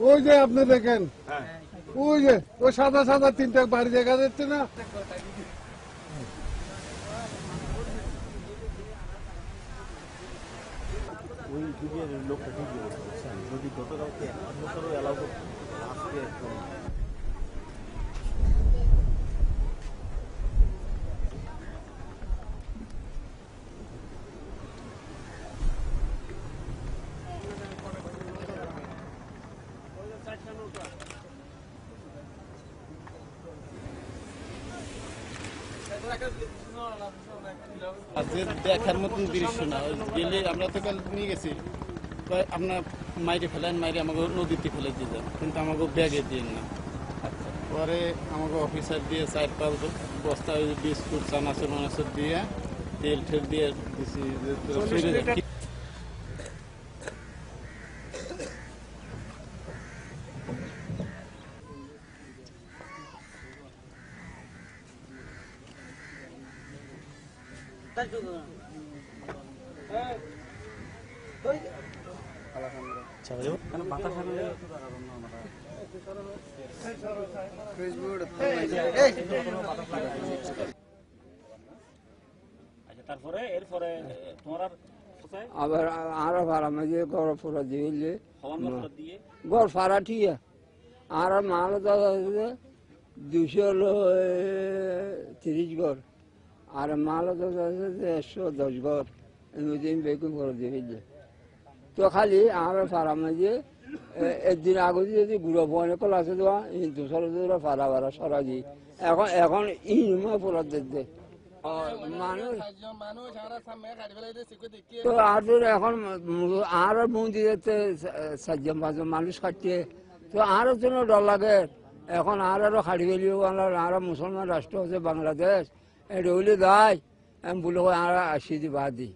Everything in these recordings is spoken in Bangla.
ওই যে আপনি দেখেন, ওই যে ওই সাদা সাদা তিনটা বাড়ি দেখা যাচ্ছে না? ওই যুগের লোকটা ঠিকই বলছেন, যদি গতকালকে বছরও এলাও করতো আজকে একদম দেখার মতন দৃশ্য না। গেলে আমরা তো কাল নিয়ে গেছি, আপনার মাইরে ফেলেন, মাইরে আমাকে নদীতে ফেলে দিয়ে যান, কিন্তু আমাকে ব্যাগে দিয়ে না। পরে আমাকে অফিসার দিয়ে 4-5 বস্তা বিস্কুট চানাচুর মানাচুর দিয়ে তেল ঠেল দিয়ে দিছি। তারপরে এরপরে তোমার আবার আরো ভাড়া মাঝে গড় ফোড়া দিয়ে দিয়ে গড় ফাড়া ঠিক আর মাল দাদা 230 গড় আর মাল দাদা 110 গড় এমনি বেগুন করে দিয়ে তো খালি আর ফাড়া মাঝে একদিন আগে যদি গুঁড়ো বনে কলা আছে দেওয়া দুশো ফাড়া ফাড়া সরা দিই এখন ইনমা ফোড়া দিতে মানুষ তো আর এখন আর মন্দিরেতে 4-5 মানুষ কাটছে তো আরো জন্য ডর লাগে। এখন আরো খাড়ি ফেলিও আরো মুসলমান রাষ্ট্র হচ্ছে বাংলাদেশ, এটা হইলে দায় আমি বলে আর আসি দি বাদ দিই।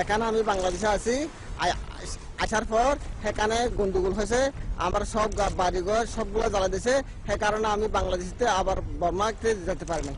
এখানে আমি বাংলাদেশে আছি, আসার পর সেখানে গন্ডগোল হয়েছে, আমার সব বাড়িঘর সবগুলো জ্বালা দিয়েছে, সে কারণে আমি বাংলাদেশে আবার বর্মাতে যেতে পারি না।